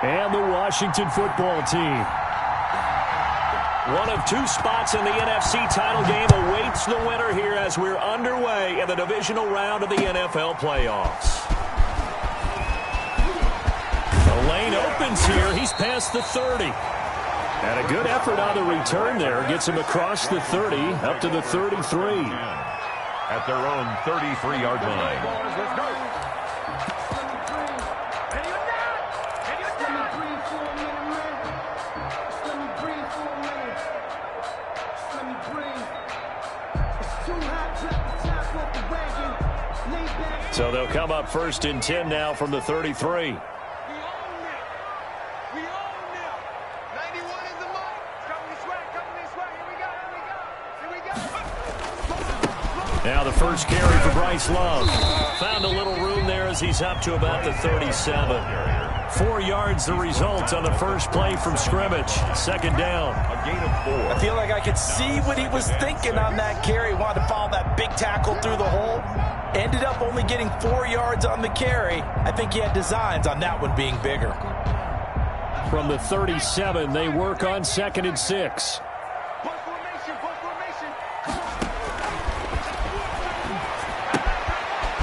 And the Washington football team. One of two spots in the NFC title game awaits the winner here as we're underway in the divisional round of the NFL playoffs. The lane opens here. He's past the 30. And a good effort on the return there. Gets him across the 30 up to the 33. At their own 33-yard line. Let's go. So they'll come up 1st and 10 now from the 33. Now the first carry for Bryce Love. Found a little room there as he's up to about the 37. 4 yards the result on the first play from scrimmage. Second down. A gain of 4. I feel like I could see what he was thinking on that carry. Wanted to follow that big tackle through the hole. Ended up only getting 4 yards on the carry. I think he had designs on that one being bigger. From the 37, they work on 2nd and 6.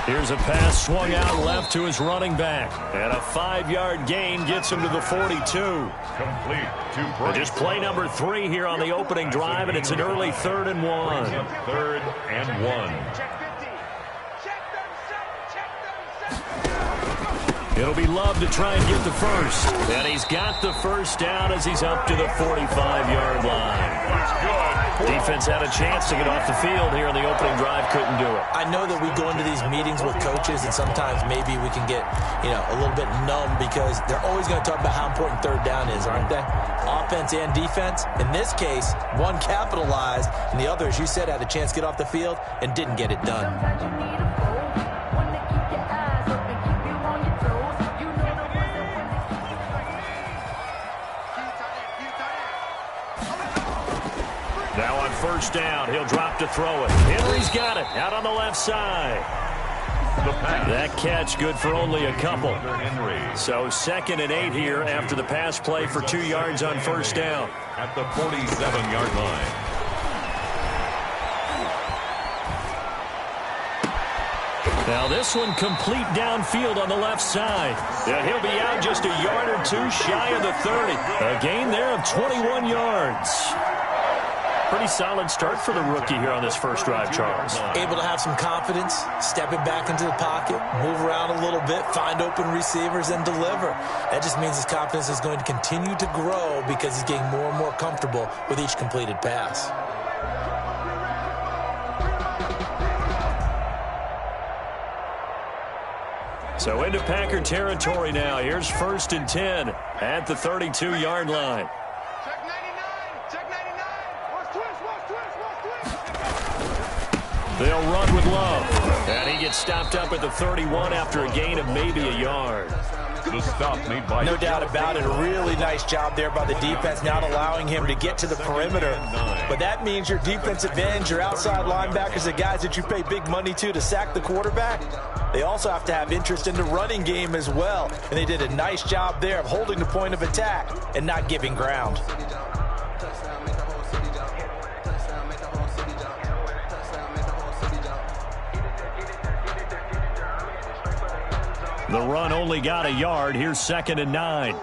Here's a pass swung out left to his running back. And a 5-yard gain gets him to the 42. Complete to Bryce. Just play number 3 here on the opening drive, and it's an early 3rd and 1. 3rd and 1. It'll be Love to try and get the first. And he's got the first down as he's up to the 45-yard line. Defense had a chance to get off the field here in the opening drive, couldn't do it. I know that we go into these meetings with coaches, and sometimes maybe we can get, a little bit numb because they're always going to talk about how important 3rd down is, aren't they? Offense and defense. In this case, one capitalized, and the other, as you said, had a chance to get off the field and didn't get it done. Now on 1st down, he'll drop to throw it. Henry's got it out on the left side. That catch good for only a couple. So 2nd and 8 here after the pass play for 2 yards on 1st down. At the 47-yard line. Now this one complete downfield on the left side. And he'll be out just a yard or 2 shy of the 30. A gain there of 21 yards. Pretty solid start for the rookie here on this first drive, Charles. Able to have some confidence, stepping back into the pocket, move around a little bit, find open receivers, and deliver. That just means his confidence is going to continue to grow because he's getting more and more comfortable with each completed pass. So into Packer territory now. Here's 1st and 10 at the 32-yard line. They'll run with Love. And he gets stopped up at the 31 after a gain of maybe a yard. The stop made by no doubt about it. A really nice job there by the defense, not allowing him to get to the perimeter. But that means your defensive ends, your outside linebackers, the guys that you pay big money to sack the quarterback, they also have to have interest in the running game as well. And they did a nice job there of holding the point of attack and not giving ground. The run only got a yard. Here's 2nd and 9.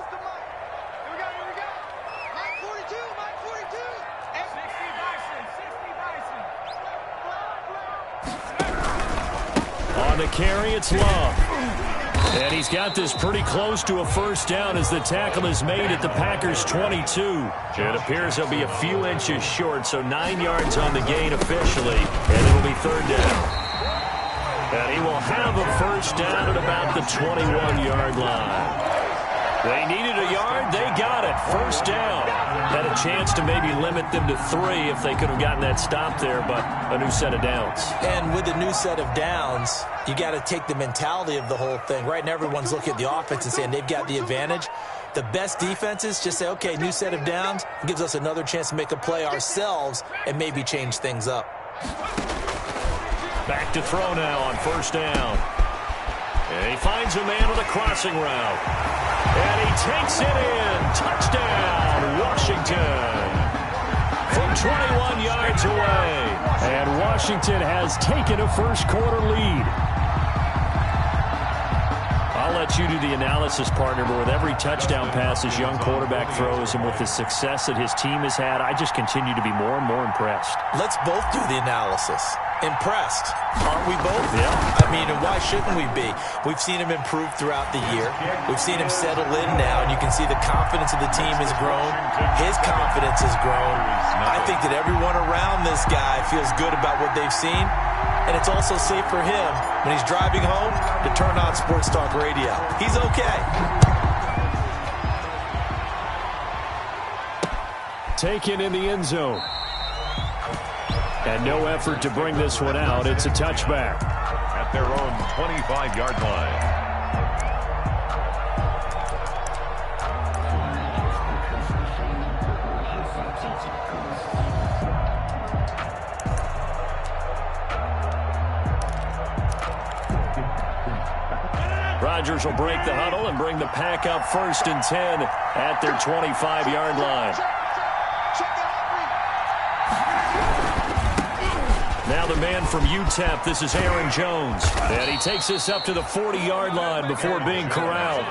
On the carry, it's Love. And he's got this pretty close to a first down as the tackle is made at the Packers' 22. It appears he'll be a few inches short, so 9 yards on the gain officially, and it'll be 3rd down. And he will have a first down at about the 21-yard line. They needed a yard. They got it. First down. Had a chance to maybe limit them to 3 if they could have gotten that stop there, but a new set of downs. And with a new set of downs, you got to take the mentality of the whole thing. Right now, everyone's looking at the offense and saying they've got the advantage. The best defenses just say, okay, new set of downs. It gives us another chance to make a play ourselves and maybe change things up. Back to throw now on first down. And he finds a man on a crossing route. And he takes it in. Touchdown, Washington. From 21 yards away. And Washington has taken a first-quarter lead. I'll let you do the analysis, partner, but with every touchdown pass his young quarterback throws and with the success that his team has had, I just continue to be more and more impressed. Let's both do the analysis. Impressed. Aren't we both? Yeah. I mean, and why shouldn't we be? We've seen him improve throughout the year. We've seen him settle in now, and you can see the confidence of the team has grown. His confidence has grown. I think that everyone around this guy feels good about what they've seen. And it's also safe for him when he's driving home to turn on Sports Talk Radio. He's okay. Taken in the end zone. And no effort to bring this one out. It's a touchback. At their own 25-yard line. Rodgers will break the huddle and bring the pack up 1st and 10 at their 25-yard line. Now the man from UTEP, this is Aaron Jones. And he takes this up to the 40-yard line before being corralled.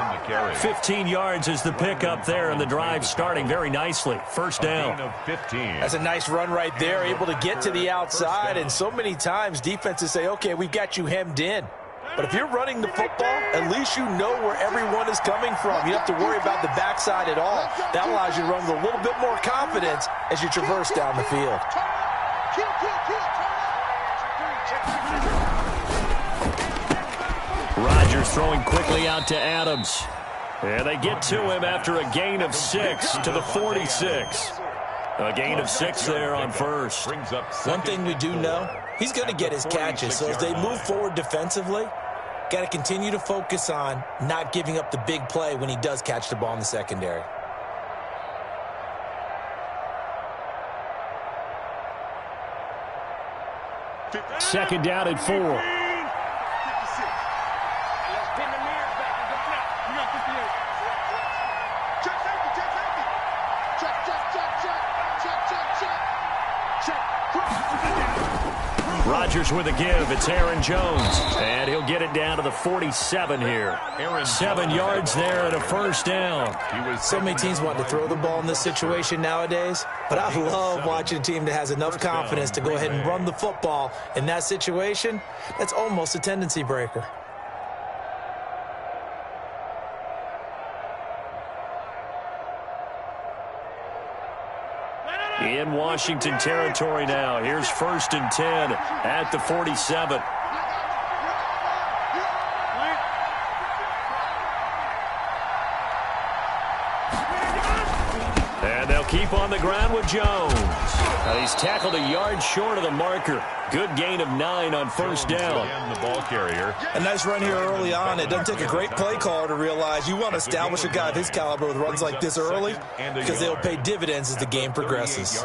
15 yards is the pickup there, and the drive starting very nicely. First down. That's a nice run right there, able to get to the outside. And so many times defenses say, okay, we've got you hemmed in. But if you're running the football, at least you know where everyone is coming from. You don't have to worry about the backside at all. That allows you to run with a little bit more confidence as you traverse down the field. Rodgers throwing quickly out to Adams. And they get to him after a gain of 6 to the 46. A gain of 6 there on first. One thing we do know, he's going to get his catches. So as they move forward defensively, got to continue to focus on not giving up the big play when he does catch the ball in the secondary. Second down at 4. Rodgers with a give. It's Aaron Jones. And he'll get it down to the 47 here. 7 yards there and a first down. So many teams want to throw the ball in this situation nowadays, but I love watching a team that has enough confidence to go ahead and run the football in that situation. That's almost a tendency breaker. In Washington territory now. Here's 1st and 10 at the 47. And they'll keep on the ground with Jones. He's tackled a yard short of the marker. Good gain of 9 on first down. The ball carrier. A nice run here early on. It doesn't take a great play caller to realize you want to establish a guy of his caliber with runs like this early because they'll pay dividends as the game progresses.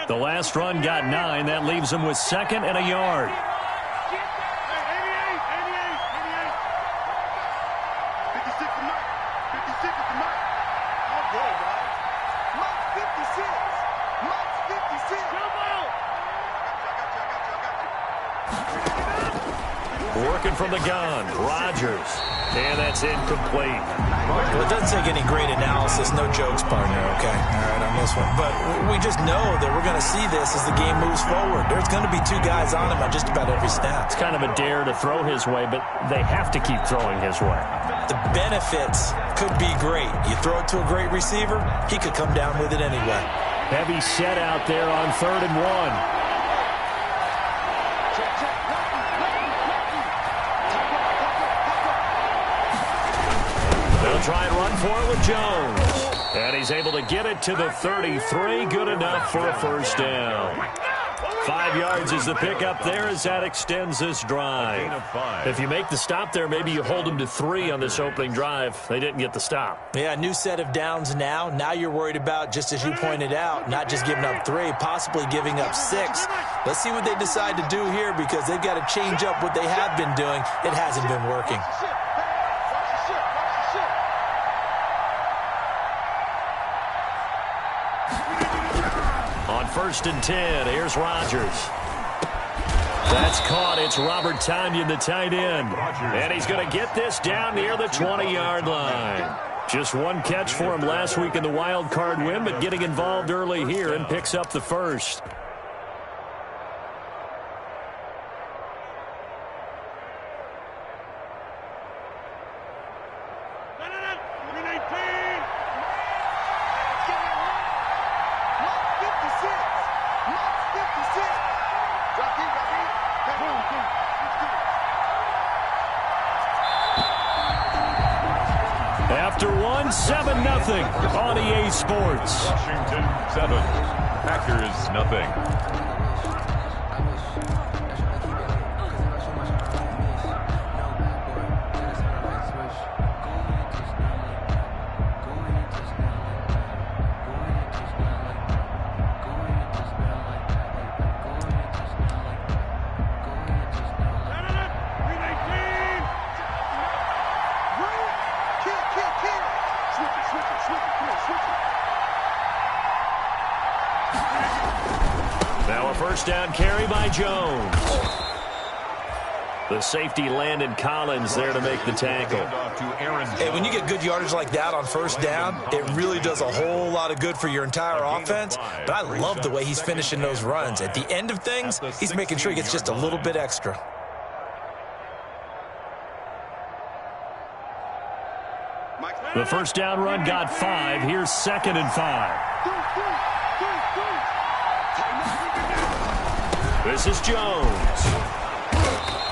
The last run got 9. That leaves him with 2nd and a yard. Working from the gun, Rodgers. And that's incomplete. Well, it doesn't take any great analysis. No jokes, partner, okay? All right, on this one. But we just know that we're going to see this as the game moves forward. There's going to be 2 guys on him on just about every snap. It's kind of a dare to throw his way, but they have to keep throwing his way. The benefits could be great. You throw it to a great receiver, he could come down with it anyway. Heavy set out there on 3rd and 1. Try and run for it with Jones. And he's able to get it to the 33. Good enough for a first down. 5 yards is the pickup there as that extends this drive. If you make the stop there, maybe you hold them to 3 on this opening drive. They didn't get the stop. Yeah, new set of downs now. Now you're worried about, just as you pointed out, not just giving up 3, possibly giving up 6. Let's see what they decide to do here because they've got to change up what they have been doing. It hasn't been working. On 1st and 10, here's Rodgers. That's caught. It's Robert Tonyan, the tight end. And he's going to get this down near the 20-yard line. Just one catch for him last week in the wild card win, but getting involved early here and picks up the first. After 7-0 on EA Sports. Washington 7, Packers nothing. Now a first down carry by Jones. The safety Landon Collins there to make the tackle. Hey, when you get good yardage like that on first down, it really does a whole lot of good for your entire offense. But I love the way he's finishing those runs. At the end of things, he's making sure he gets just a little bit extra. The first down run got 5. Here's 2nd and 5. This is Jones.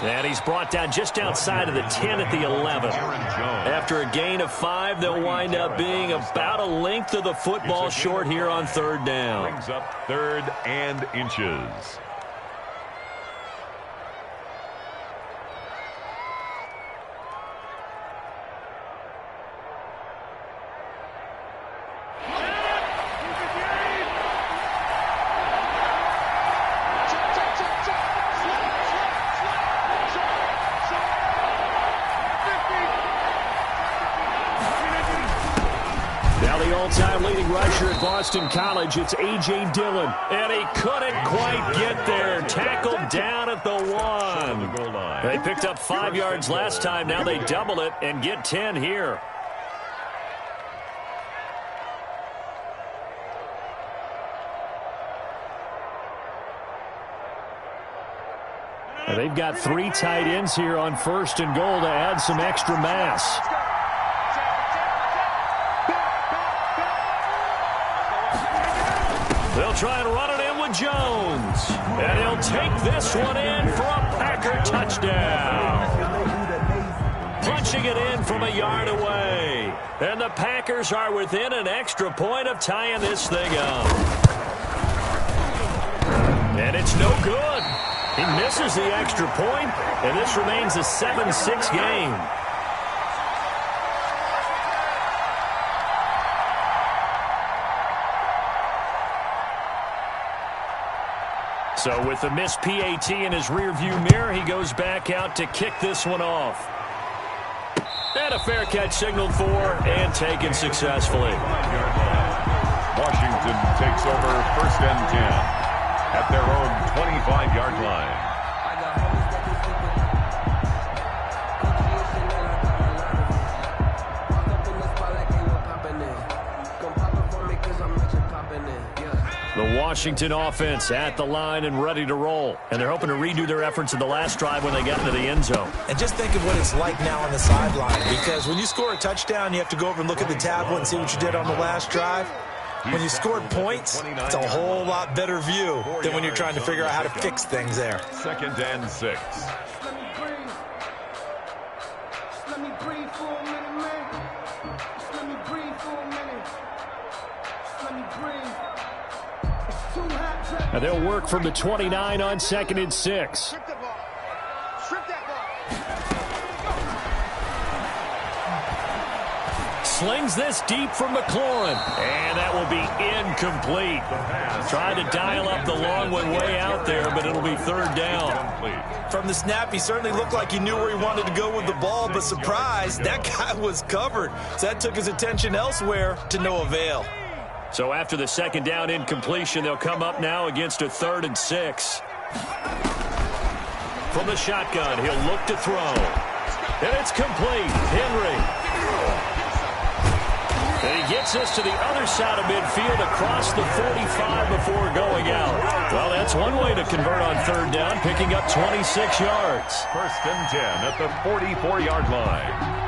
And he's brought down just outside of the 10 at the 11. After a gain of 5, they'll wind up being about a length of the football short here on 3rd down. Brings up 3rd and inches. All-time leading rusher at Boston College, it's A.J. Dillon. And he couldn't quite get there. Tackled down at the 1. They picked up 5 yards last time. Now they double it and get 10 here. And they've got 3 tight ends here on 1st and goal to add some extra mass. They'll try and run it in with Jones. And he'll take this one in for a Packer touchdown. Punching it in from a yard away. And the Packers are within an extra point of tying this thing up. And it's no good. He misses the extra point, and this remains a 7-6 game. So with the missed PAT in his rearview mirror, he goes back out to kick this one off. And a fair catch signaled for and taken successfully. Washington takes over 1st and 10 at their own 25-yard line. The Washington offense at the line and ready to roll. And they're hoping to redo their efforts in the last drive when they got into the end zone. And just think of what it's like now on the sideline. Because when you score a touchdown, you have to go over and look at the tablet and see what you did on the last drive. When you scored points, it's a whole lot better view than when you're trying to figure out how to fix things there. 2nd and 6. Let me breathe for a minute, man. Just let me breathe for a minute. Just let me breathe. It's too hot to And they'll work from the 29 on 2nd and 6. Strip the ball. Strip that ball. Slings this deep for McLaurin. And that will be incomplete. Tried to dial up the long one way out there, but it'll be 3rd down. From the snap, he certainly looked like he knew where he wanted to go with the ball, but surprise, that guy was covered. So that took his attention elsewhere to no avail. So after the 2nd down incompletion, they'll come up now against a 3rd and 6. From the shotgun, he'll look to throw. And it's complete. Henry. And he gets us to the other side of midfield across the 45 before going out. Well, that's one way to convert on 3rd down, picking up 26 yards. 1st and 10 at the 44-yard line.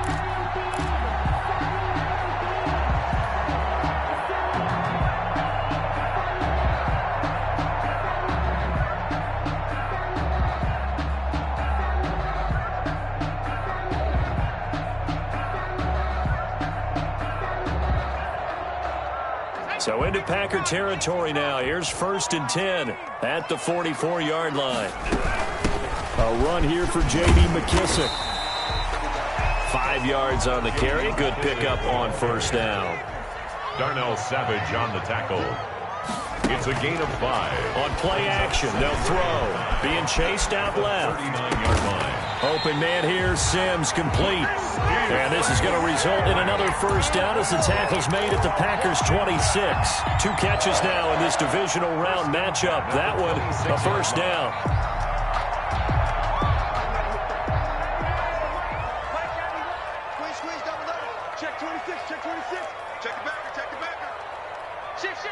So into Packer territory now. Here's 1st and 10 at the 44-yard line. A run here for J.D. McKissick. 5 yards on the carry. Good pickup on 1st down. Darnell Savage on the tackle. It's a gain of 5. On play action, they'll throw. Being chased out left. 39-yard line. Open man here, Sims complete. And this is going to result in another 1st down as the tackle's made at the Packers 26. 2 catches now in this divisional round matchup. That one, a 1st down. Squeeze, double. Check 26, check 26. Check the backer, check the backer. Shift.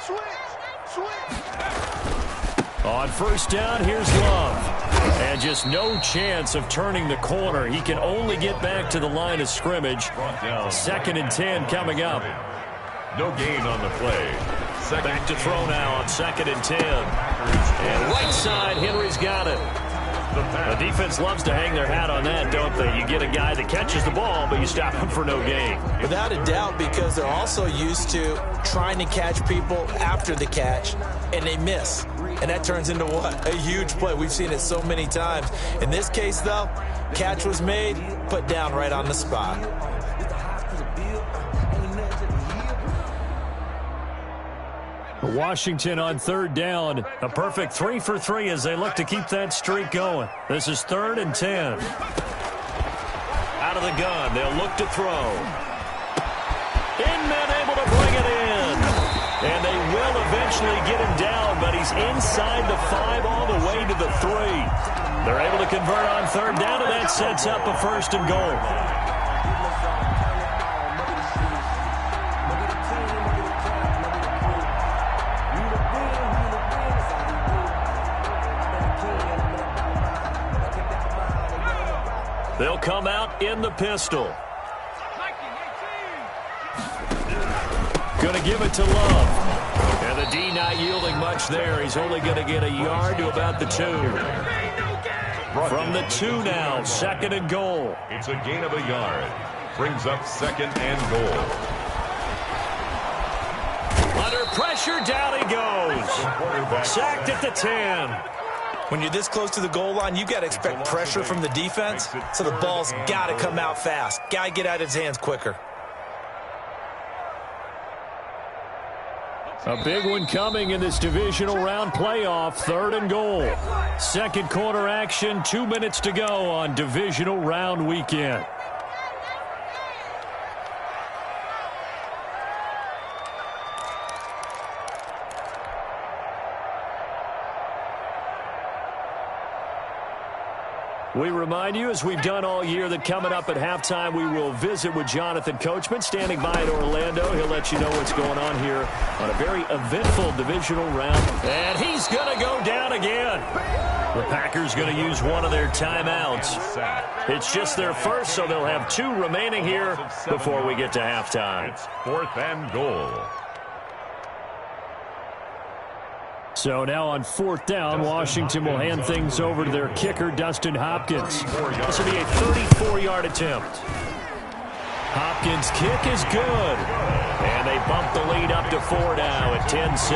Switch. On 1st down, here's Love. And just no chance of turning the corner. He can only get back to the line of scrimmage. 2nd and 10 coming up. No gain on the play. Back to throw now on 2nd and 10. And right side, Henry's got it. The defense loves to hang their hat on that, don't they? You get a guy that catches the ball, but you stop him for no gain. Without a doubt, because they're also used to trying to catch people after the catch, and they miss. And that turns into what? A huge play. We've seen it so many times. In this case, though, catch was made, put down right on the spot. Washington on 3rd down. A perfect 3 for 3 as they look to keep that streak going. This is 3rd and 10. Out of the gun, they'll look to throw. Inman able to bring it in. And they will eventually get him down, but he's inside the 5 all the way to the 3. They're able to convert on 3rd down, and that sets up a 1st and goal. They'll come out in the pistol. Going to give it to Love. And the D not yielding much there. He's only going to get a yard to about the 2. From the 2 now, 2nd and goal. It's a gain of a yard. Brings up 2nd and goal. Under pressure, down he goes. Sacked at the 10. When you're this close to the goal line, you got to expect pressure from the defense, so the ball's got to come out fast. Got to get out of his hands quicker. A big one coming in this divisional round playoff. 3rd and goal. 2nd quarter action. 2 minutes to go on divisional round weekend. We remind you, as we've done all year, that coming up at halftime, we will visit with Jonathan Coachman, standing by in Orlando. He'll let you know what's going on here on a very eventful divisional round. And he's going to go down again. The Packers going to use one of their timeouts. It's just their first, so they'll have 2 remaining here before we get to halftime. It's 4th and goal. So now on 4th down, Washington will hand things over to their kicker, Dustin Hopkins. This will be a 34-yard attempt. Hopkins' kick is good. And they bump the lead up to 4 now at 10-6.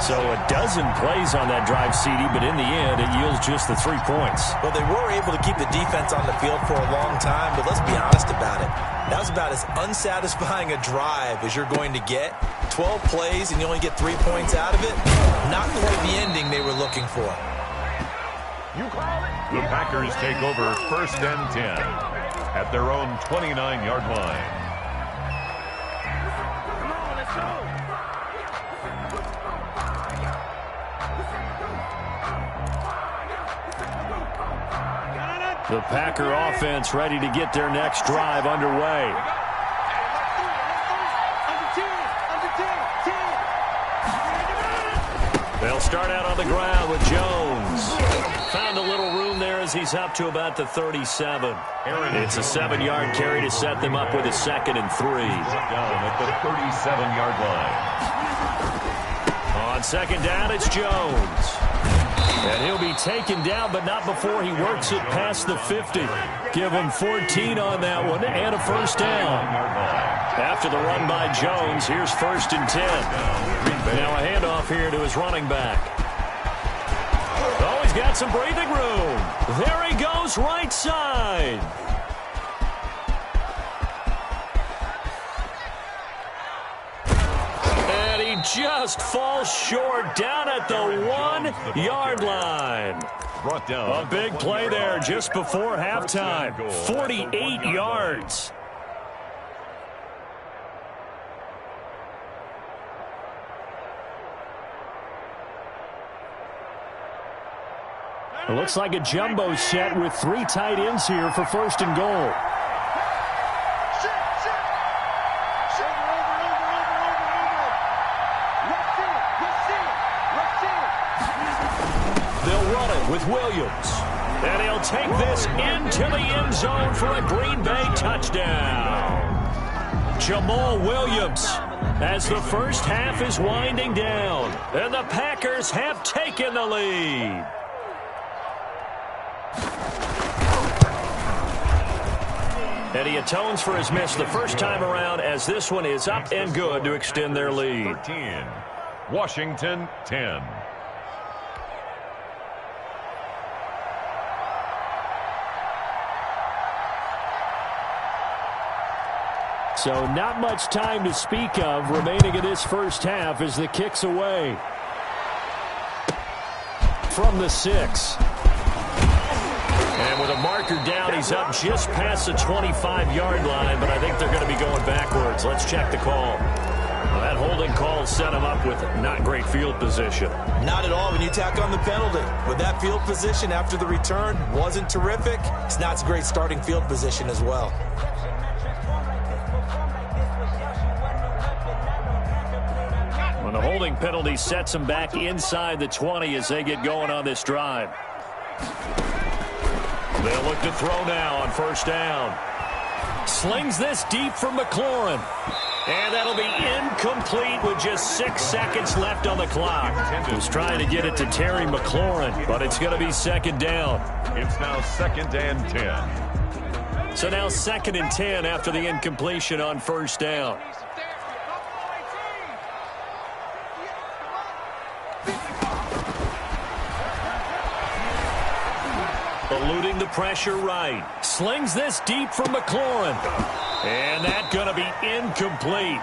So a dozen plays on that drive, CD, but in the end, it yields just the 3 points. Well, they were able to keep the defense on the field for a long time, but let's be honest about it. That was about as unsatisfying a drive as you're going to get. 12 plays and you only get 3 points out of it. Not quite the ending they were looking for. The Packers take over 1st and 10 at their own 29-yard line. The Packer offense ready to get their next drive underway. They'll start out on the ground with Jones. Found a little room there as he's up to about the 37. It's a 7-yard carry to set them up with a 2nd and 3. Down at the 37-yard line. On 2nd down, it's Jones. And he'll be taken down, but not before he works it past the 50. Give him 14 on that one and a 1st down. After the run by Jones, here's 1st and 10. Now a handoff here to his running back. Oh, he's got some breathing room. There he goes, right side. And he just falls short down at the 1-yard line. Brought down. A big play there just before halftime. 48 yards. It looks like a jumbo set with 3 tight ends here for 1st and goal. They'll run it with Williams. And he'll take this into the end zone for a Green Bay touchdown. Jamal Williams as the first half is winding down. And the Packers have taken the lead. And he atones for his miss the first time around as this one is up and good to extend their lead. 13, Washington 10. So not much time to speak of remaining in this first half as the kick's away. From the 6. And with a marker down, he's up just past the 25-yard line, but I think they're going to be going backwards. Let's check the call. Well, that holding call set him up with not great field position. Not at all when you tack on the penalty. With that field position after the return wasn't terrific. It's not a great starting field position as well. When the holding penalty sets him back inside the 20 as they get going on this drive. They'll look to throw now on 1st down. Slings this deep from McLaurin. And that'll be incomplete with just 6 seconds left on the clock. Was trying to get it to Terry McLaurin, but it's going to be 2nd down. It's now 2nd and 10. So now 2nd and 10 after the incompletion on 1st down. Eluding the pressure right. Slings this deep from McLaurin. And that's going to be incomplete.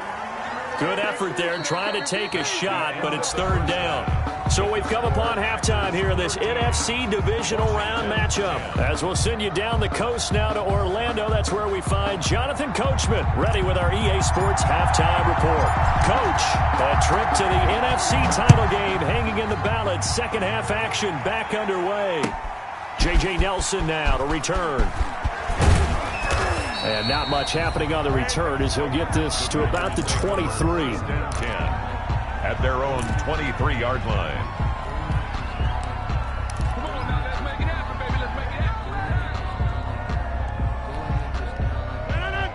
Good effort there trying to take a shot, but it's 3rd down. So we've come upon halftime here in this NFC divisional round matchup. As we'll send you down the coast now to Orlando, that's where we find Jonathan Coachman ready with our EA Sports halftime report. Coach, a trip to the NFC title game hanging in the balance. Second half action back underway. J.J. Nelson now to return. And not much happening on the return as he'll get this to about the 23. At their own 23-yard line.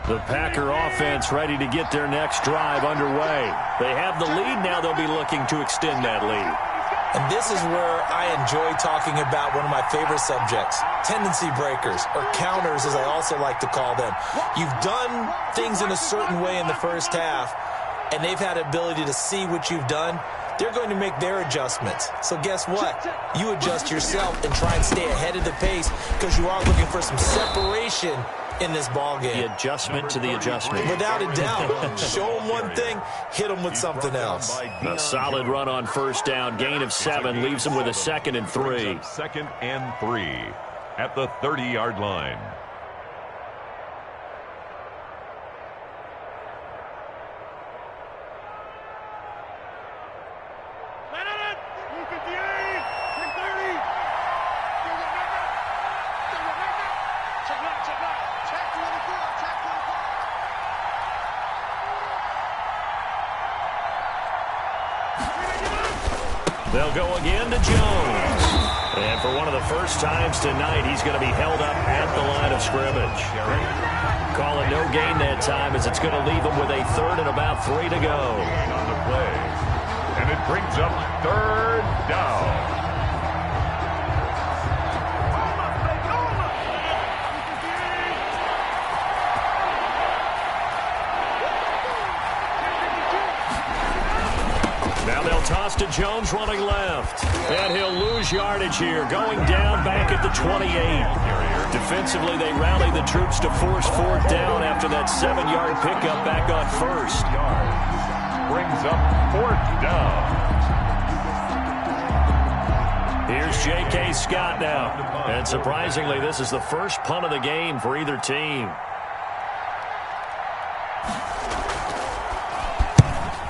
The Packer offense ready to get their next drive underway. They have the lead now. They'll be looking to extend that lead. And this is where I enjoy talking about one of my favorite subjects, tendency breakers, or counters as I also like to call them. You've done things in a certain way in the first half, and they've had the ability to see what you've done. They're going to make their adjustments. So guess what? You adjust yourself and try and stay ahead of the pace because you are looking for some separation in this ball game. The adjustment to the adjustment. Without a doubt. Show them one thing, hit them with something else. A solid run on first down. Gain of 7 leaves them with a 2nd and 3. 2nd and 3 at the 30-yard line. They'll go again to Jones. And for one of the first times tonight, he's going to be held up at the line of scrimmage. Call it no gain that time as it's going to leave him with a 3rd and about 3 to go. On the play. And it brings up 3rd down. Toss to Jones running left. And he'll lose yardage here. Going down back at the 28. Defensively, they rally the troops to force 4th down after that 7-yard pickup back on 1st. Brings up 4th down. Here's J.K. Scott now. And surprisingly, this is the first punt of the game for either team.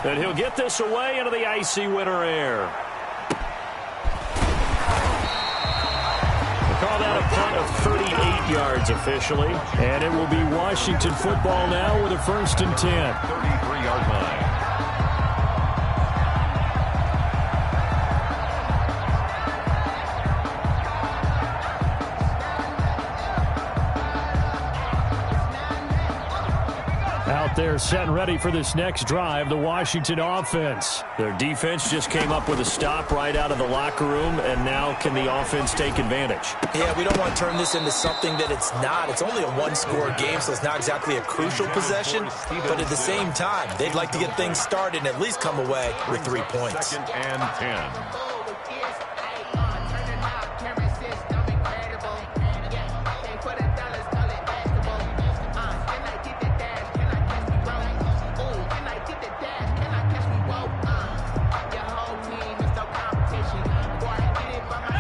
And he'll get this away into the icy winter air. Call that a punt of 38 yards officially. And it will be Washington football now with a 1st and 10. 33-yard line. They're set and ready for this next drive, the Washington offense. Their defense just came up with a stop right out of the locker room, and now can the offense take advantage? Yeah, we don't want to turn this into something that it's not. It's only a 1-score game, so it's not exactly a crucial possession. But at the same time, they'd like to get things started and at least come away with 3 points. 2nd and 10.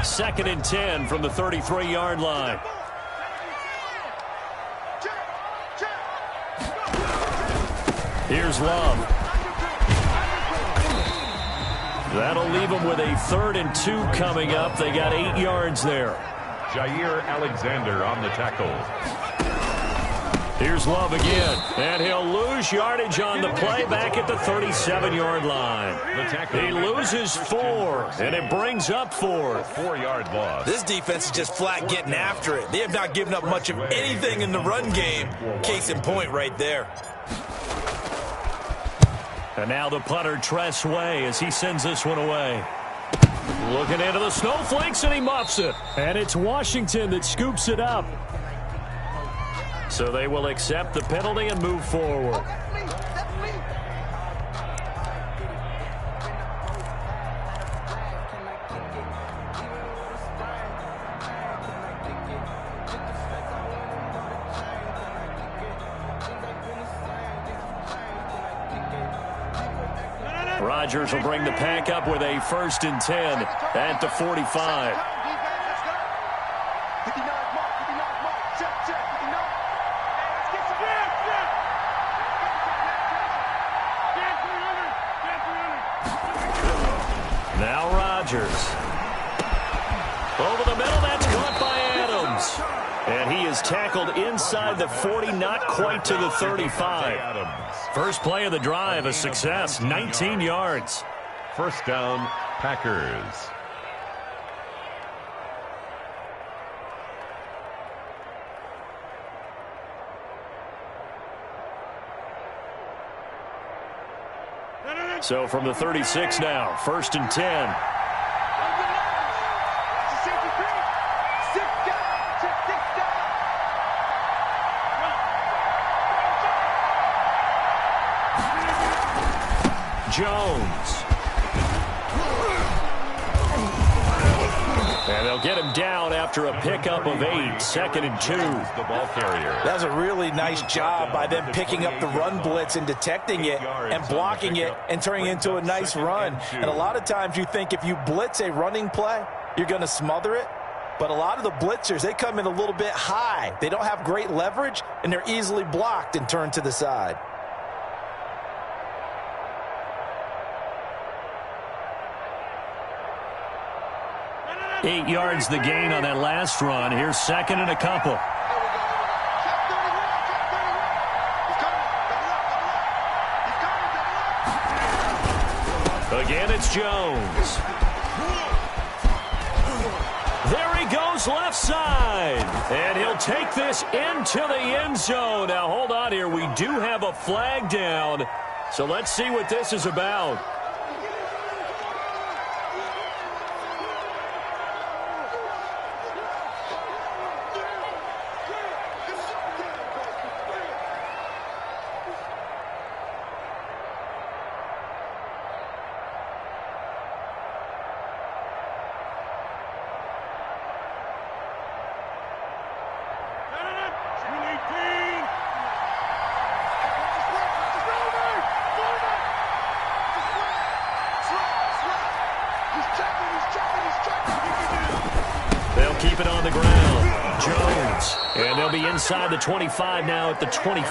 Second and 10 from the 33-yard line. Here's Love. That'll leave them with a 3rd and 2 coming up. They got 8 yards there. Jair Alexander on the tackle. Here's Love again, and he'll lose yardage on the play back at the 37-yard line. He loses 4, and it brings up 4th. 4-yard loss. This defense is just flat getting after it. They have not given up much of anything in the run game. Case in point right there. And now the punter, Tress Way, as he sends this one away. Looking into the snowflakes, and he muffs it. And it's Washington that scoops it up. So they will accept the penalty and move forward. Rodgers will bring the pack up with a 1st and 10 at the 45. Now Rodgers. Over the middle, that's caught by Adams. And he is tackled inside the 40, not quite to the 35. First play of the drive, a success, 19 yards. 1st down, Packers. So from the 36 now, 1st and 10. They'll get him down after a pickup of 8, 2nd and 2. The ball carrier. That was a really nice job by them picking up the run blitz and detecting it and blocking it and turning it into a nice run. And a lot of times you think if you blitz a running play, you're going to smother it. But a lot of the blitzers, they come in a little bit high. They don't have great leverage, and they're easily blocked and turned to the side. Eight yards the gain on that last run. Here's 2nd and a couple. Again, it's Jones. There he goes left side. And he'll take this into the end zone. Now, hold on here. We do have a flag down. So let's see what this is about. Keep it on the ground. Jones. And they'll be inside the 25 now at the 24.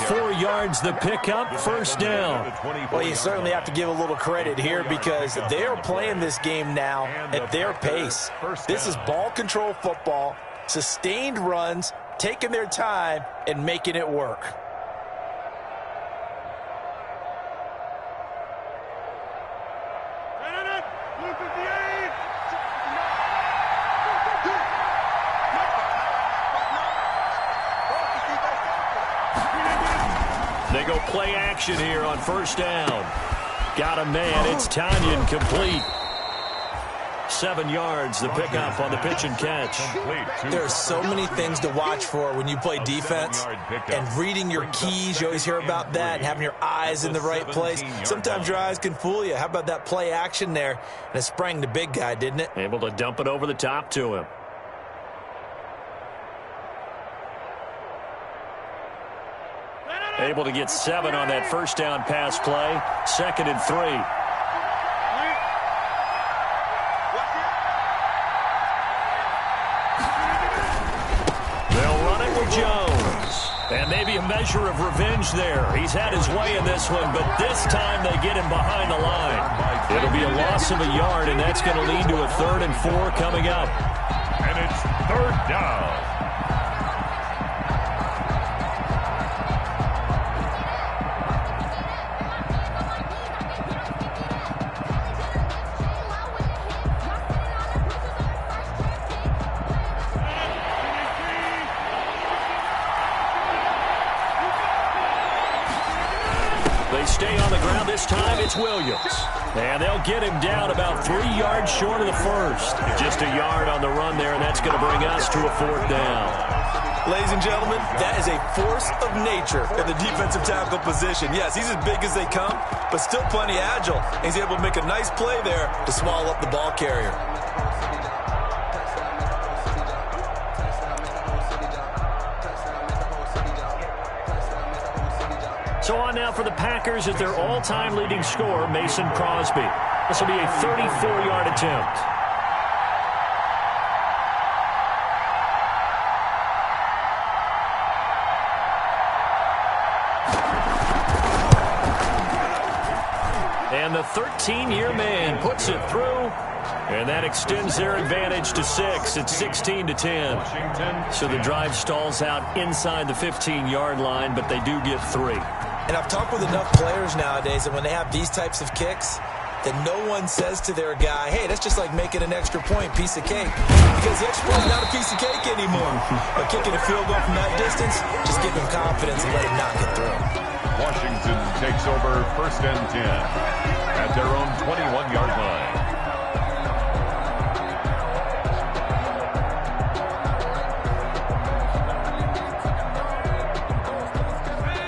4 yards the pickup, 1st down. Well, you certainly have to give a little credit here because they're playing this game now at their pace. This is ball control football, sustained runs, taking their time and making it work. They go play action here on 1st down. Got a man. It's Tanyan complete. 7 yards, the pickup on the pitch and catch. There are so many things to watch for when you play defense. And reading your keys, you always hear about that, and having your eyes in the right place. Sometimes your eyes can fool you. How about that play action there? And it sprang the big guy, didn't it? Able to dump it over the top to him. Able to get 7 on that 1st down pass play. 2nd and 3. They'll run it with Jones. And maybe a measure of revenge there. He's had his way in this one, but this time they get him behind the line. It'll be a loss of a yard, and that's going to lead to a 3rd and 4 coming up. And it's 3rd down. They stay on the ground this time. It's Williams. And they'll get him down about 3 yards short of the 1st. Just a yard on the run there, and that's going to bring us to a 4th down. Ladies and gentlemen, that is a force of nature in the defensive tackle position. Yes, he's as big as they come, but still plenty agile. He's able to make a nice play there to swallow up the ball carrier. So on now for the Packers at their all-time leading scorer, Mason Crosby. This will be a 34-yard attempt. And the 13-year man puts it through. And that extends their advantage to 6. It's 16-10. So the drive stalls out inside the 15-yard line, but they do get 3. And I've talked with enough players nowadays that when they have these types of kicks, that no one says to their guy, hey, that's just like making an extra point, piece of cake. Because the extra point is not a piece of cake anymore. But kicking a field goal from that distance, just give him confidence and let him knock it through. Washington takes over 1st and 10 at their own 21-yard line.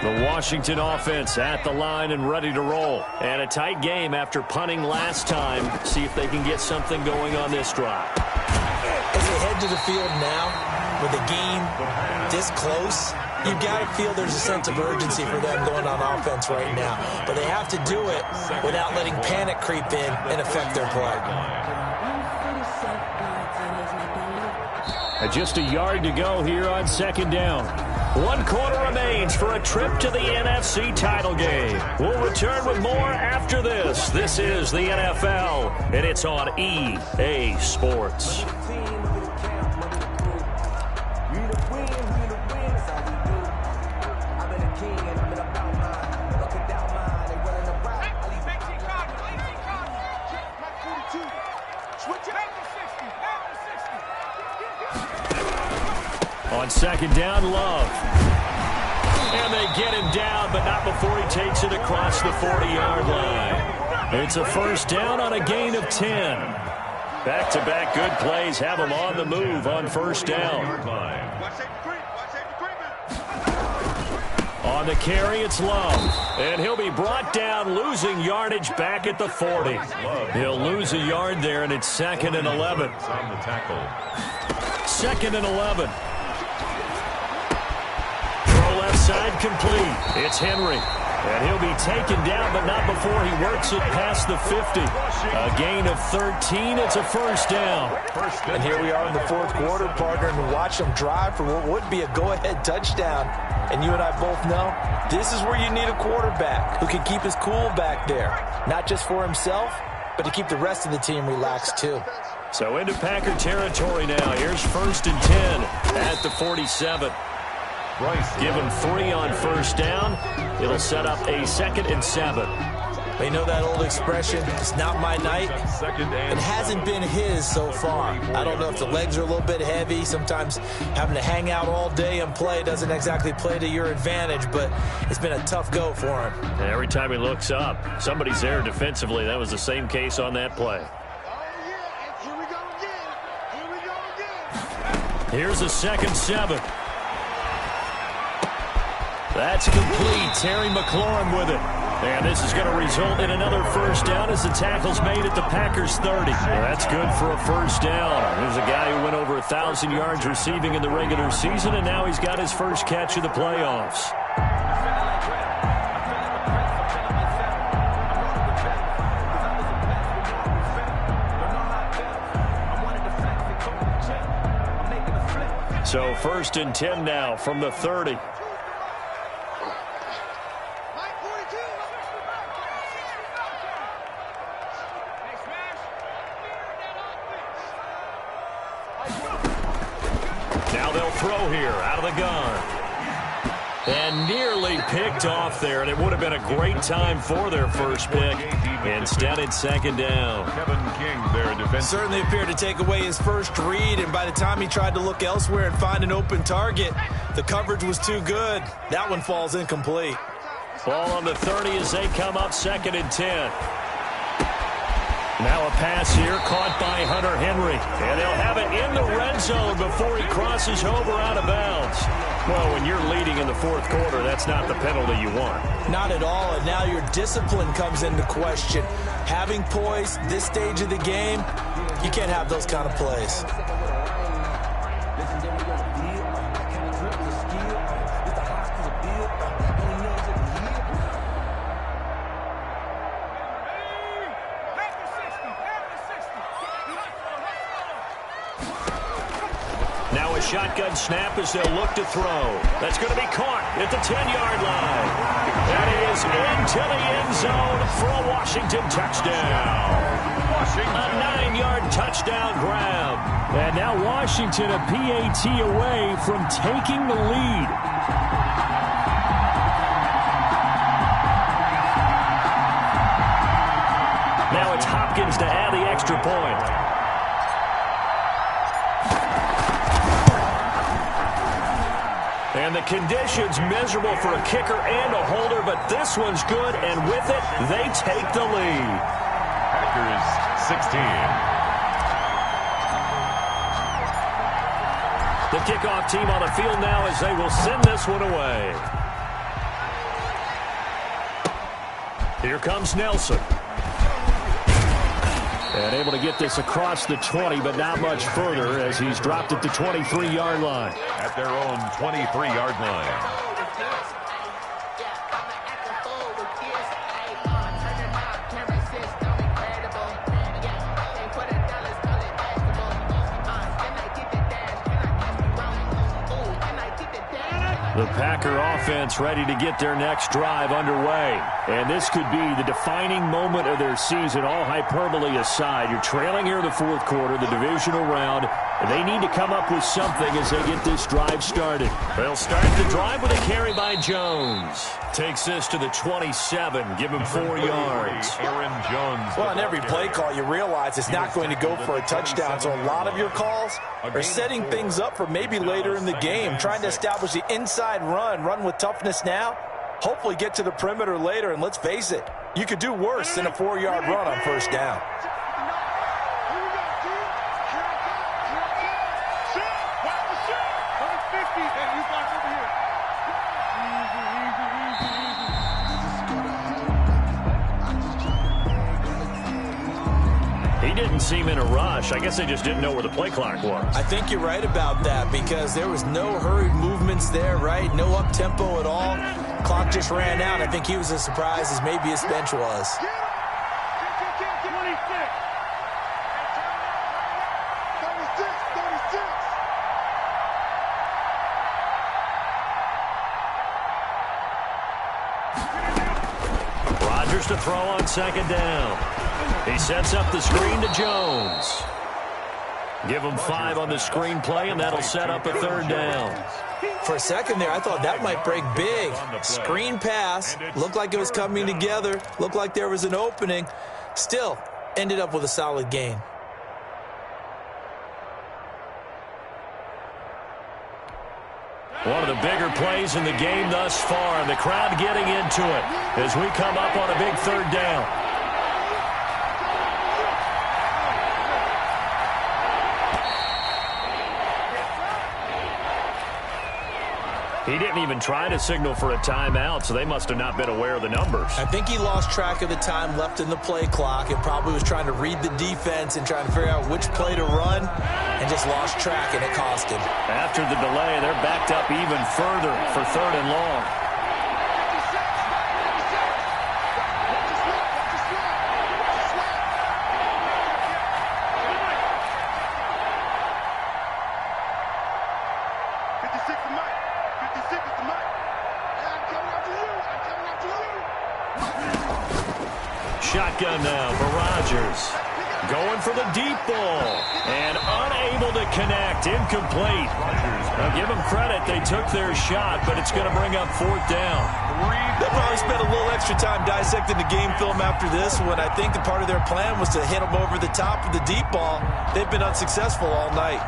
The Washington offense at the line and ready to roll. And a tight game after punting last time. See if they can get something going on this drive. As they head to the field now, with the game this close, you've got to feel there's a sense of urgency for them going on offense right now. But they have to do it without letting panic creep in and affect their play. Just a yard to go here on second down. 1 quarter remains for a trip to the NFC title game. We'll return with more after this. This is the NFL, and it's on EA Sports. On second down, Love. And they get him down, but not before he takes it across the 40-yard line. It's a first down on a gain of 10. Back-to-back good plays have him on the move on first down. On the carry, it's Love. And he'll be brought down, losing yardage back at the 40. He'll lose a yard there, and it's 2nd and 11. On the tackle. 2nd and 11. Left side complete. It's Henry. And he'll be taken down, but not before he works it past the 50. A gain of 13. It's a first down. And here we are in the fourth quarter, partner, and watch them drive for what would be a go-ahead touchdown. And you and I both know this is where you need a quarterback who can keep his cool back there. Not just for himself, but to keep the rest of the team relaxed too. So into Packer territory now. Here's 1st and 10 at the 47. Give him 3 on first down. It'll set up a 2nd and 7. You know that old expression, it's not my night? It hasn't been his so far. I don't know if the legs are a little bit heavy. Sometimes having to hang out all day and play doesn't exactly play to your advantage, but it's been a tough go for him. And every time he looks up, somebody's there defensively. That was the same case on that play. Here's a 2nd 7. That's complete. Terry McLaurin with it. And this is going to result in another first down as the tackle's made at the Packers 30. Well, that's good for a first down. There's a guy who went over 1,000 yards receiving in the regular season, and now he's got his first catch of the playoffs. So 1st and 10 now from the 30. Now they'll throw here out of the gun. And nearly picked off there, and it would have been a great time for their first pick. Instead, it's 2nd down. Kevin King, their defense. Certainly appeared to take away his first read, and by the time he tried to look elsewhere and find an open target, the coverage was too good. That one falls incomplete. Ball on the 30 as they come up 2nd and 10. Now a pass here caught by Hunter Henry. And they'll have it in the red zone before he crosses over out of bounds. Well, when you're leading in the fourth quarter, that's not the penalty you want. Not at all, and now your discipline comes into question. Having poise this stage of the game, you can't have those kind of plays. Now a shotgun snap as they'll look to throw. That's going to be caught at the 10-yard line. That is into the end zone for a Washington touchdown. A 9-yard touchdown grab. And now Washington a PAT away from taking the lead. Now it's Hopkins to add the extra point. And the conditions miserable for a kicker and a holder, but this one's good, and with it, they take the lead. Packers 16. The kickoff team on the field now as they will send this one away. Here comes Nelson. And able to get this across the 20, but not much further as he's dropped at the 23-yard line. At their own 23-yard line. The Packer offense ready to get their next drive underway. And this could be the defining moment of their season, all hyperbole aside. You're trailing here in the fourth quarter, the divisional round, and they need to come up with something as they get this drive started. They'll start the drive with a carry by Jones. Takes this to the 27, give him 4 yards. Aaron Jones. Well, on every play call, you realize it's not going to go for a touchdown, so a lot of your calls are setting things up for maybe later in the game, trying to establish the inside run with toughness now, hopefully get to the perimeter later, and let's face it, you could do worse than a 4-yard run on first down. He didn't seem in a rush. I guess they just didn't know where the play clock was. I think you're right about that because there was no hurried movements there, right? No up-tempo at all. Clock just ran out. I think he was as surprised as maybe his bench was. Rodgers to throw on second down. He sets up the screen to Jones. Give him 5 on the screen play, and that'll set up a third down. For a second there, I thought that might break big. Screen pass. Looked like it was coming together. Looked like there was an opening. Still, ended up with a solid gain. One of the bigger plays in the game thus far, and the crowd getting into it as we come up on a big third down. He didn't even try to signal for a timeout, so they must have not been aware of the numbers. I think he lost track of the time left in the play clock and probably was trying to read the defense and trying to figure out which play to run and just lost track, and it cost him. After the delay, they're backed up even further for third and long. Shotgun now for Rodgers. Going for the deep ball. And unable to connect. Incomplete. Now give them credit. They took their shot, but it's going to bring up fourth down. They'll probably spend a little extra time dissecting the game film after this one. I think the part of their plan was to hit them over the top of the deep ball. They've been unsuccessful all night.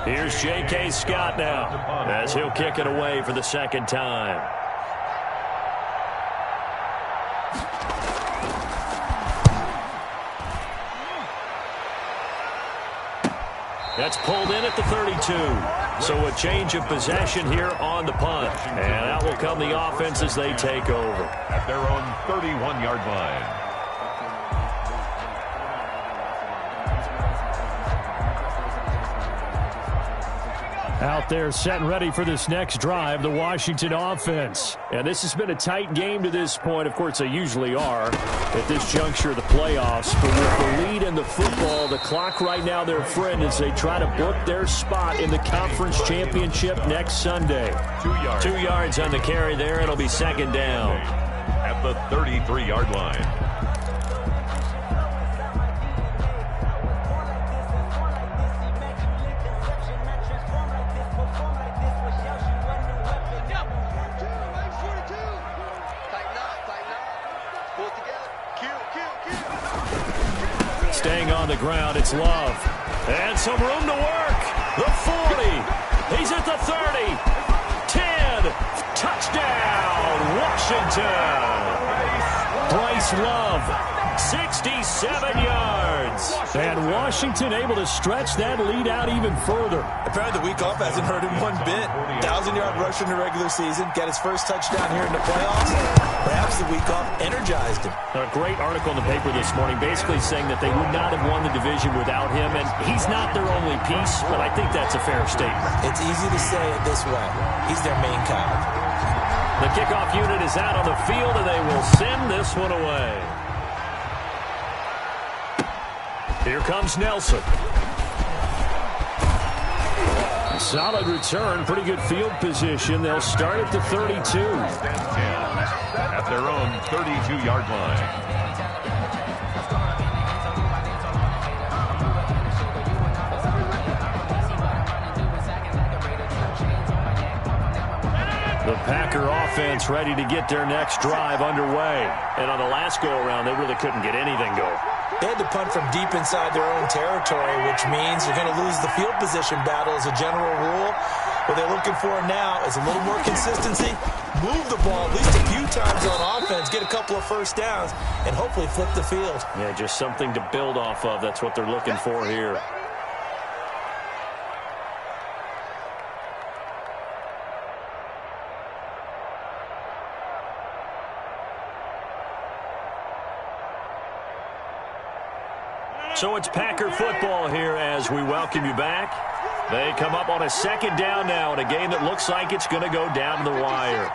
Here's J.K. Scott now as he'll kick it away for the second time. That's pulled in at the 32. So a change of possession here on the punt. And out will come the offense as they take over. At their own 31-yard line. Out there set and ready for this next drive, the Washington offense. And this has been a tight game to this point. Of course, they usually are at this juncture of the playoffs. But with the lead in the football, the clock right now their friend as they try to book their spot in the conference championship next Sunday. 2 yards. 2 yards on the carry there. It'll be second down. At the 33-yard line. Staying on the ground, it's Love. And some room to work. The 40. He's at the 30. 10. Touchdown, Washington. Bryce Bryce Love, 67 yards. And Washington able to stretch that lead out even further. Apparently the week off hasn't hurt him one bit. 1,000-yard rush in the regular season, got his first touchdown here in the playoffs. Perhaps the week off energized him. A great article in the paper this morning basically saying that they would not have won the division without him, and he's not their only piece, but I think that's a fair statement. It's easy to say it this way. He's their main cog. The kickoff unit is out on the field, and they will send this one away. Here comes Nelson. Solid return, pretty good field position. They'll start at the 32. At their own 32-yard line. The Packer offense ready to get their next drive underway. And on the last go-around, they really couldn't get anything going. They had to punt from deep inside their own territory, which means you're going to lose the field position battle as a general rule. What they're looking for now is a little more consistency, move the ball at least a few times on offense, get a couple of first downs, and hopefully flip the field. Yeah, just something to build off of. That's what they're looking for here. So it's Packer football here as we welcome you back. They come up on a second down now in a game that looks like it's going to go down to the wire.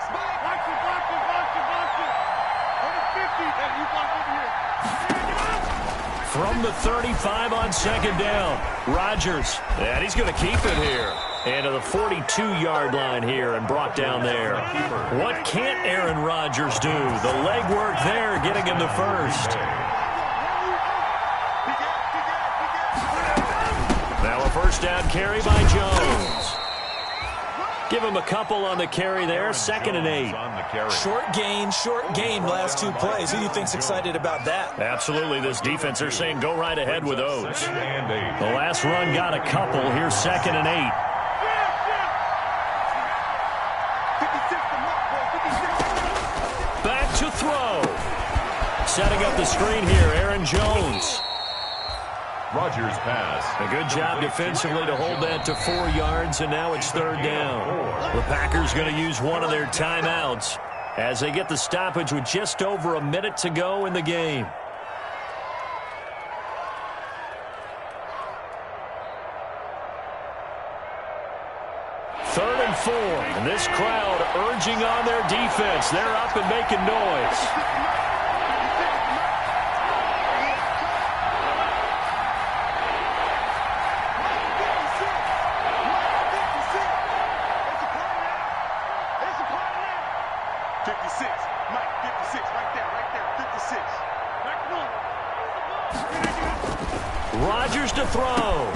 From the 35 on second down, Rodgers, and he's going to keep it here. And to the 42-yard line here and brought down there. What can't Aaron Rodgers do? The legwork there getting him to first. Now a first down carry by Jones. Give him a couple on the carry there. 2nd and 8. Short gain last two plays. Who do you think's excited about that? Absolutely. This defense, they're saying go right ahead with those. The last run got a couple. Here's 2nd and 8. Back to throw. Setting up the screen here, Aaron Jones. Rodgers pass. A good job defensively to hold that to 4 yards, and now it's 3rd down. The Packers going to use one of their timeouts as they get the stoppage with just over a minute to go in the game. Third and 4, and this crowd urging on their defense. They're up and making noise. Rodgers to throw.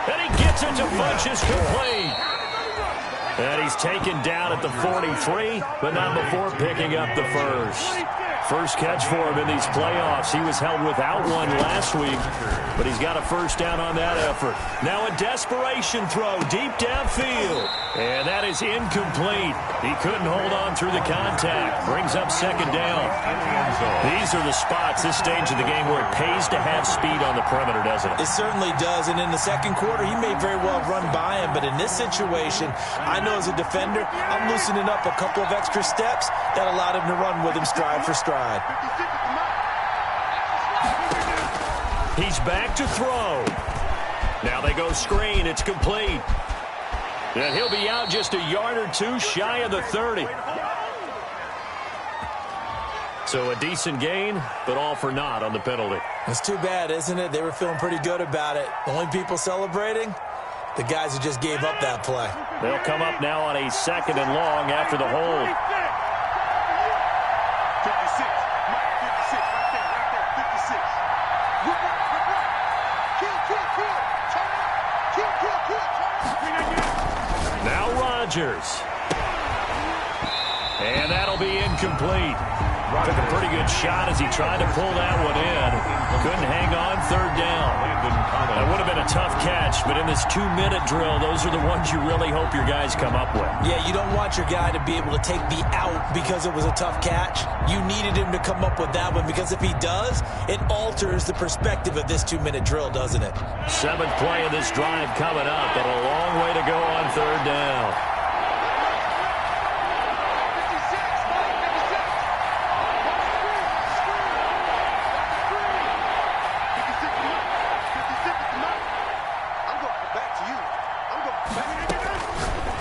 And he gets it to Funchess complete. And he's taken down at the 43, but not before picking up the first. First catch for him in these playoffs. He was held without one last week, but he's got a first down on that effort. Now a desperation throw deep downfield. And that is incomplete. He couldn't hold on through the contact. Brings up 2nd down. These are the spots, this stage of the game, where it pays to have speed on the perimeter, doesn't it? It certainly does. And in the second quarter, he may very well run by him. But in this situation, I know as a defender, I'm loosening up a couple of extra steps that allowed him to run with him stride for stride. He's back to throw. Now they go screen. It's complete. And he'll be out just a yard or two shy of the 30. So a decent gain, but all for naught on the penalty. It's too bad, isn't it? They were feeling pretty good about it. The only people celebrating, the guys who just gave up that play. They'll come up now on a 2nd and long after the hold. 56. Mike, 56. Right there. 56. Now Rodgers. And that'll be incomplete. Took a pretty good shot as he tried to pull that one in. Couldn't hang on third down. That would have been a tough catch, but in this 2-minute drill, those are the ones you really hope your guys come up with. Yeah, you don't want your guy to be able to take the out because it was a tough catch. You needed him to come up with that one, because if he does, it alters the perspective of this 2-minute drill, doesn't it? 7th play of this drive coming up, but a long way to go on third down.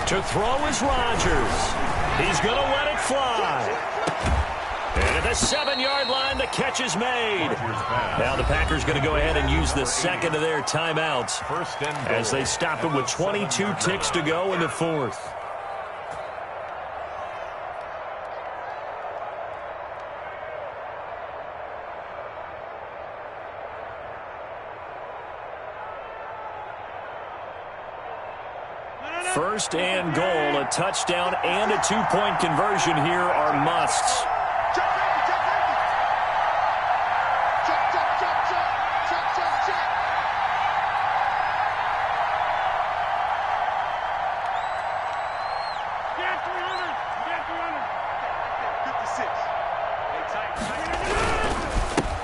To throw is Rodgers. He's going to let it fly. And at the 7-yard line, the catch is made. Now the Packers going to go ahead and use the second of their timeouts as they stop it with 22 ticks to go in the fourth. First and goal, a touchdown and a 2-point conversion here are musts.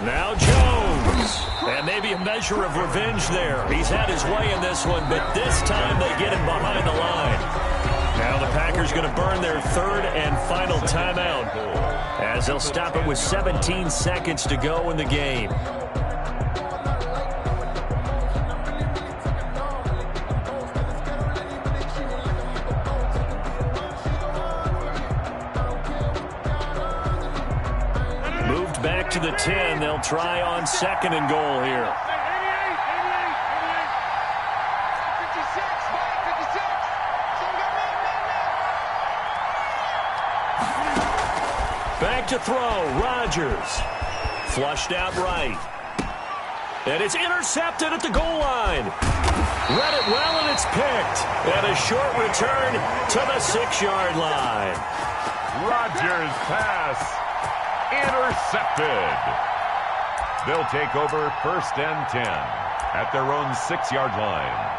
Now Jones. And maybe a measure of revenge there. He's had his way in this one, but this time they get him behind the line. Now the Packers going to burn their third and final timeout as they'll stop it with 17 seconds to go in the game. Back to the 10. They'll try on second and goal here. Back to throw. Rodgers. Flushed out right. And it's intercepted at the goal line. Read it well, and it's picked. And a short return to the 6-yard line. Rodgers' pass. Intercepted. They'll take over first and 10 at their own 6-yard line.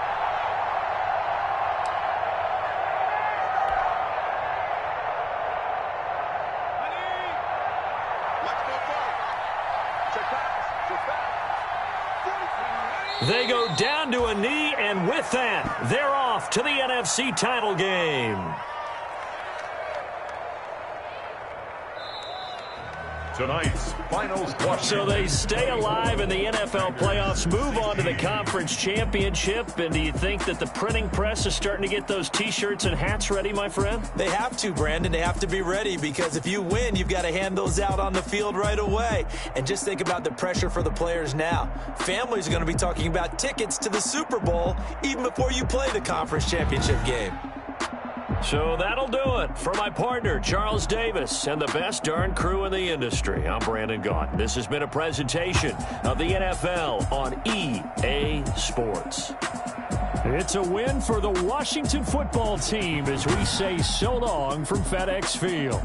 They go down to a knee, and with that, they're off to the NFC title game. Tonight's finals question. So they stay alive in the NFL playoffs, move on to the conference championship. And do you think that the printing press is starting to get those T-shirts and hats ready, my friend? They have to, Brandon. They have to be ready, because if you win, you've got to hand those out on the field right away. And just think about the pressure for the players now. Families are going to be talking about tickets to the Super Bowl even before you play the conference championship game. So that'll do it for my partner, Charles Davis, and the best darn crew in the industry. I'm Brandon Gaughan. This has been a presentation of the NFL on EA Sports. It's a win for the Washington football team as we say so long from FedEx Field.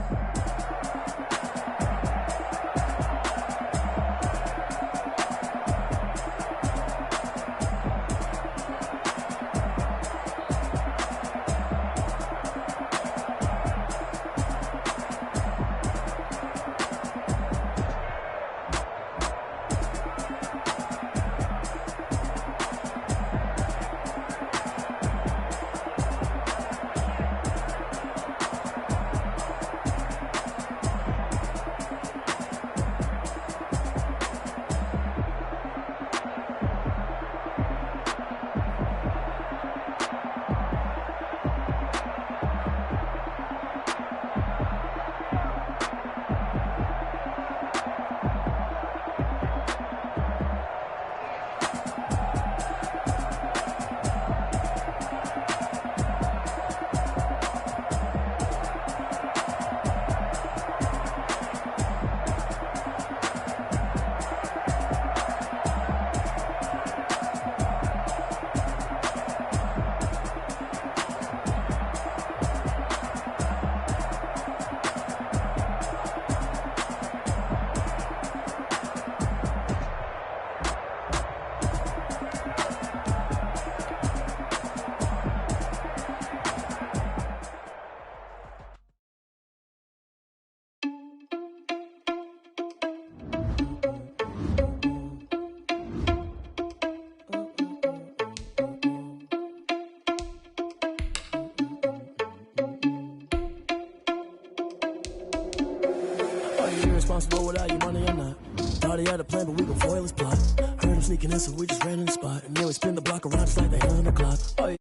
responsible without your money or not. Thought he had a plan, but we gon' foil his plot. Heard him sneaking in, so we just ran in the spot. And then we spin the block around just like the hands on the clock. Oh, yeah.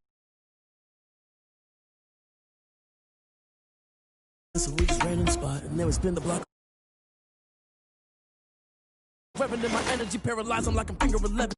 So we just ran in the spot. And then we spin the block. Reverend in my energy, paralyzed, I'm like I'm finger 11.